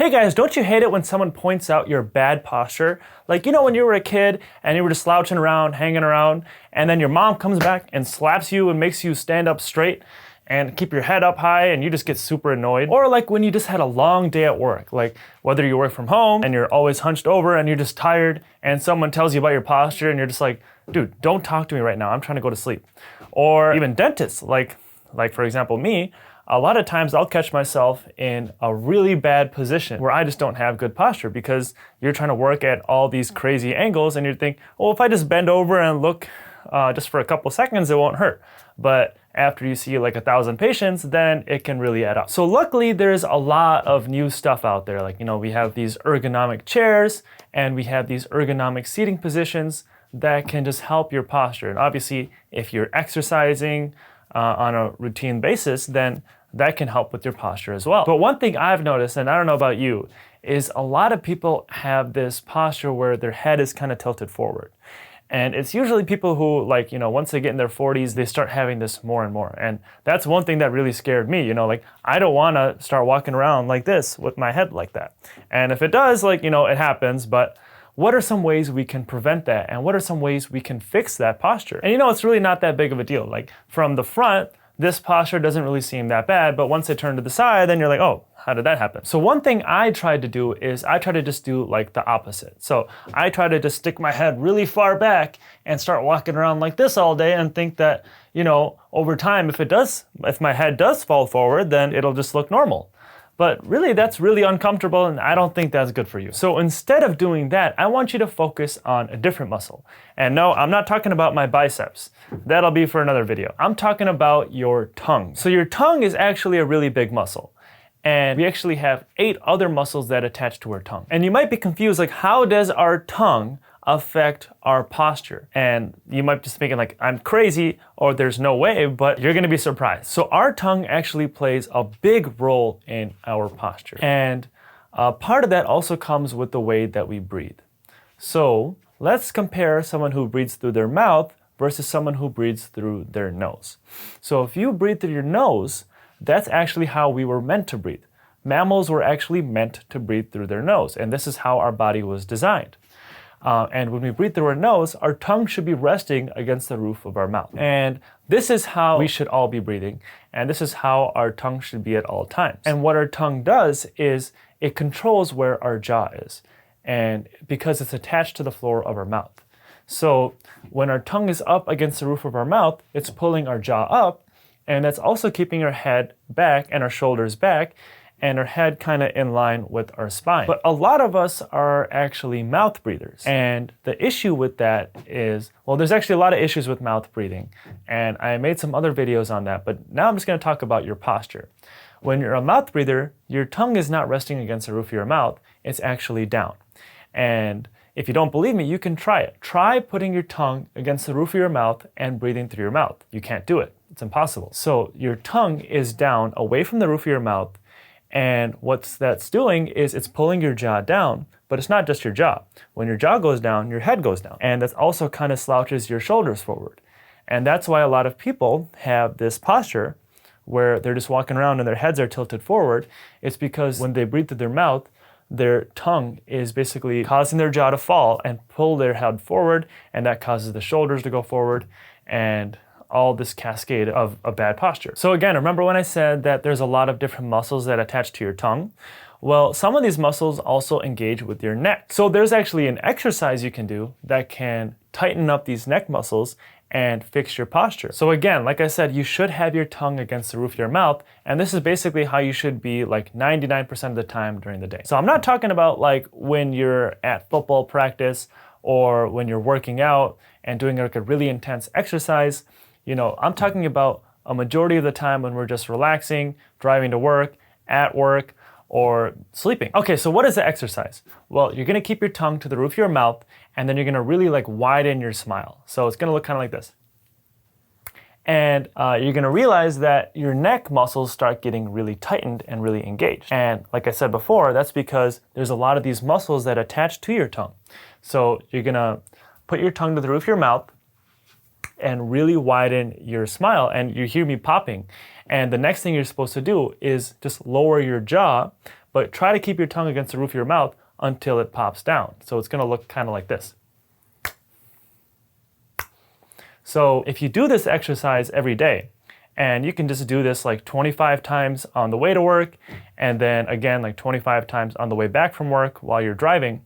Hey guys, don't you hate it when someone points out your bad posture? Like, you know, when you were a kid and you were just slouching around, hanging around, and then your mom comes back and slaps you and makes you stand up straight and keep your head up high and you just get super annoyed. Or like when you just had a long day at work, like whether you work from home and you're always hunched over and you're just tired and someone tells you about your posture and you're just like, dude, don't talk to me right now, I'm trying to go to sleep. Or even dentists, like for example me, a lot of times I'll catch myself in a really bad position where I just don't have good posture because you're trying to work at all these crazy angles and you think, well, if I just bend over and look just for a couple seconds, it won't hurt. But after you see like 1,000 patients, then it can really add up. So luckily there's a lot of new stuff out there. Like, you know, we have these ergonomic chairs and we have these ergonomic seating positions that can just help your posture. And obviously if you're exercising on a routine basis, then that can help with your posture as well. But one thing I've noticed, and I don't know about you, is a lot of people have this posture where their head is kind of tilted forward. And it's usually people who, like, you know, once they get in their 40s, they start having this more and more. And that's one thing that really scared me, you know, like I don't want to start walking around like this with my head like that. And if it does, like, you know, it happens, but what are some ways we can prevent that? And what are some ways we can fix that posture? And you know, it's really not that big of a deal. Like from the front, this posture doesn't really seem that bad, but once it turned to the side, then you're like, oh, how did that happen? So one thing I tried to do is I try to just do like the opposite. So I try to just stick my head really far back and start walking around like this all day and think that, you know, over time, if my head does fall forward, then it'll just look normal. But really, that's really uncomfortable and I don't think that's good for you. So instead of doing that, I want you to focus on a different muscle. And no, I'm not talking about my biceps. That'll be for another video. I'm talking about your tongue. So your tongue is actually a really big muscle. And we actually have 8 other muscles that attach to our tongue. And you might be confused, like how does our tongue affect our posture? And you might be thinking like, I'm crazy or there's no way, but you're gonna be surprised. So our tongue actually plays a big role in our posture. And part of that also comes with the way that we breathe. So let's compare someone who breathes through their mouth versus someone who breathes through their nose. So if you breathe through your nose, that's actually how we were meant to breathe. Mammals were actually meant to breathe through their nose, and this is how our body was designed. And when we breathe through our nose, our tongue should be resting against the roof of our mouth. And this is how we should all be breathing. And this is how our tongue should be at all times. And what our tongue does is it controls where our jaw is. And because it's attached to the floor of our mouth. So when our tongue is up against the roof of our mouth, it's pulling our jaw up. And that's also keeping our head back and our shoulders back and our head kind of in line with our spine. But a lot of us are actually mouth breathers. And the issue with that is, well, there's actually a lot of issues with mouth breathing. And I made some other videos on that, but now I'm just gonna talk about your posture. When you're a mouth breather, your tongue is not resting against the roof of your mouth, it's actually down. And if you don't believe me, you can try it. Try putting your tongue against the roof of your mouth and breathing through your mouth. You can't do it, it's impossible. So your tongue is down away from the roof of your mouth. And what that's doing is it's pulling your jaw down, but it's not just your jaw. When your jaw goes down, your head goes down. And that also kind of slouches your shoulders forward. And that's why a lot of people have this posture where they're just walking around and their heads are tilted forward. It's because when they breathe through their mouth, their tongue is basically causing their jaw to fall and pull their head forward, and that causes the shoulders to go forward and all this cascade of a bad posture. So again, remember when I said that there's a lot of different muscles that attach to your tongue? Well, some of these muscles also engage with your neck. So there's actually an exercise you can do that can tighten up these neck muscles and fix your posture. So again, like I said, you should have your tongue against the roof of your mouth, and this is basically how you should be like 99% of the time during the day. So I'm not talking about like when you're at football practice or when you're working out and doing like a really intense exercise. You know, I'm talking about a majority of the time when we're just relaxing, driving to work, at work, or sleeping. Okay, so what is the exercise? Well, you're gonna keep your tongue to the roof of your mouth, and then you're gonna really like widen your smile. So it's gonna look kind of like this. And you're gonna realize that your neck muscles start getting really tightened and really engaged. And like I said before, that's because there's a lot of these muscles that attach to your tongue. So you're gonna put your tongue to the roof of your mouth and really widen your smile, and you hear me popping. And the next thing you're supposed to do is just lower your jaw, but try to keep your tongue against the roof of your mouth until it pops down. So it's going to look kind of like this. So if you do this exercise every day, and you can just do this like 25 times on the way to work, and then again like 25 times on the way back from work while you're driving,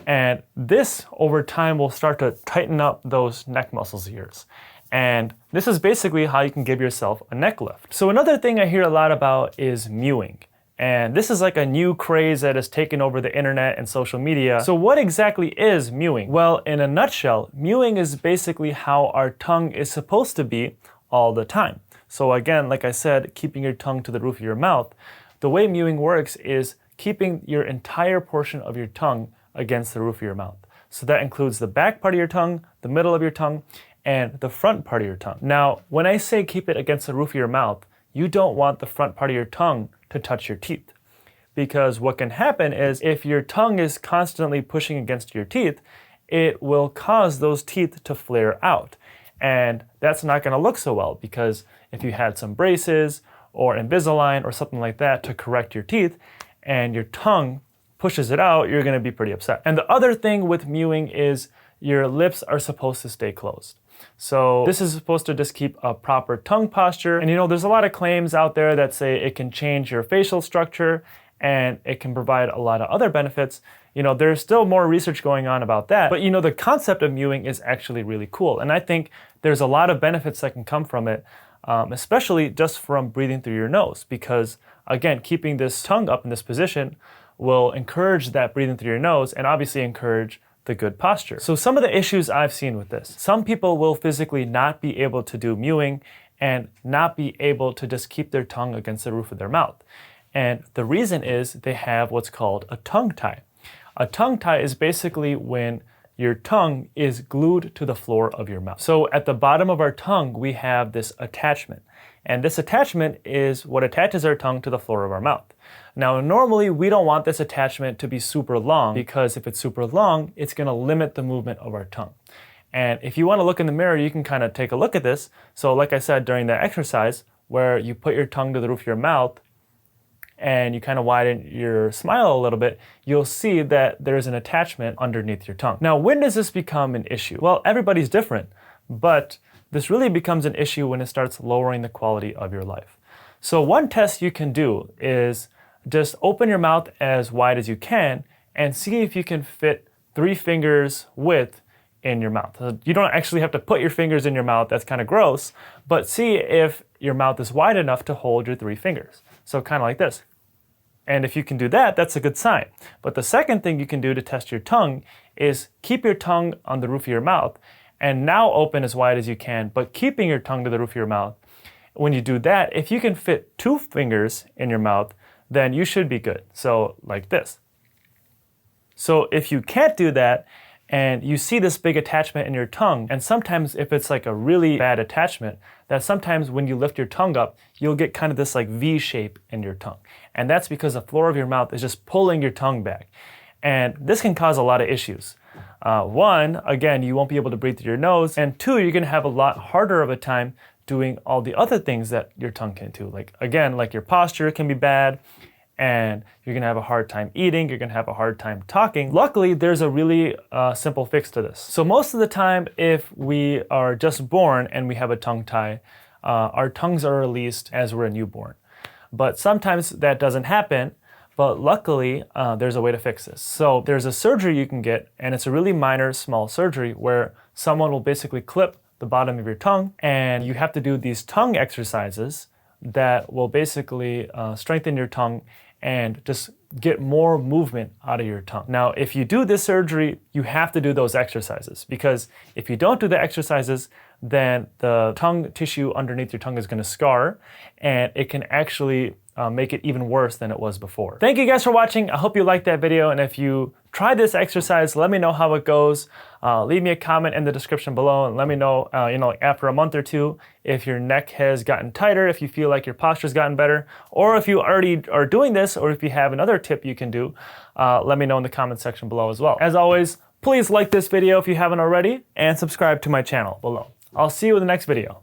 and this over time will start to tighten up those neck muscles of yours. And this is basically how you can give yourself a neck lift. So another thing I hear a lot about is mewing. And this is like a new craze that has taken over the internet and social media. So what exactly is mewing? Well, in a nutshell, mewing is basically how our tongue is supposed to be all the time. So again, like I said, keeping your tongue to the roof of your mouth, the way mewing works is keeping your entire portion of your tongue against the roof of your mouth. So that includes the back part of your tongue, the middle of your tongue, and the front part of your tongue. Now, when I say keep it against the roof of your mouth, you don't want the front part of your tongue to touch your teeth. Because what can happen is if your tongue is constantly pushing against your teeth, it will cause those teeth to flare out. And that's not going to look so well, because if you had some braces or Invisalign or something like that to correct your teeth and your tongue pushes it out, you're going to be pretty upset. And the other thing with mewing is your lips are supposed to stay closed. So this is supposed to just keep a proper tongue posture. And there's a lot of claims out there that say it can change your facial structure and it can provide a lot of other benefits. There's still more research going on about that. But the concept of mewing is actually really cool. And I think there's a lot of benefits that can come from it, especially just from breathing through your nose. Because again, keeping this tongue up in this position will encourage that breathing through your nose and obviously encourage the good posture. So some of the issues I've seen with this, some people will physically not be able to do mewing and not be able to just keep their tongue against the roof of their mouth. And the reason is they have what's called a tongue tie. A tongue tie is basically when your tongue is glued to the floor of your mouth. So at the bottom of our tongue, we have this attachment. And this attachment is what attaches our tongue to the floor of our mouth. Now, normally we don't want this attachment to be super long, because if it's super long, it's going to limit the movement of our tongue. And if you want to look in the mirror, you can kind of take a look at this. So like I said, during that exercise where you put your tongue to the roof of your mouth and you kind of widen your smile a little bit, you'll see that there's an attachment underneath your tongue. Now, when does this become an issue? Well, everybody's different, but this really becomes an issue when it starts lowering the quality of your life. So one test you can do is just open your mouth as wide as you can and see if you can fit 3 fingers width in your mouth. You don't actually have to put your fingers in your mouth, that's kind of gross, but see if your mouth is wide enough to hold your 3 fingers. So kind of like this. And if you can do that, that's a good sign. But the second thing you can do to test your tongue is keep your tongue on the roof of your mouth and now open as wide as you can, but keeping your tongue to the roof of your mouth. When you do that, if you can fit 2 fingers in your mouth, then you should be good. So like this. So if you can't do that and you see this big attachment in your tongue, and sometimes if it's like a really bad attachment, that sometimes when you lift your tongue up, you'll get kind of this like V shape in your tongue. And that's because the floor of your mouth is just pulling your tongue back. And this can cause a lot of issues. One, again, you won't be able to breathe through your nose. And 2, you're gonna have a lot harder of a time doing all the other things that your tongue can do. Like, again, like your posture can be bad, and you're gonna have a hard time eating, you're gonna have a hard time talking. Luckily, there's a really simple fix to this. So most of the time, if we are just born and we have a tongue tie, our tongues are released as we're a newborn. But sometimes that doesn't happen, but luckily, there's a way to fix this. So there's a surgery you can get, and it's a really minor, small surgery where someone will basically clip the bottom of your tongue, and you have to do these tongue exercises that will basically strengthen your tongue and just get more movement out of your tongue. Now, if you do this surgery, you have to do those exercises, because if you don't do the exercises, then the tongue tissue underneath your tongue is going to scar, and it can actually make it even worse than it was before. Thank you guys for watching. I hope you liked that video, and if you try this exercise, let me know how it goes. Leave me a comment in the description below and let me know, after a month or 2, if your neck has gotten tighter, if you feel like your posture's gotten better, or if you already are doing this, or if you have another tip you can do, let me know in the comment section below as well. As always, please like this video if you haven't already, and subscribe to my channel below. I'll see you in the next video.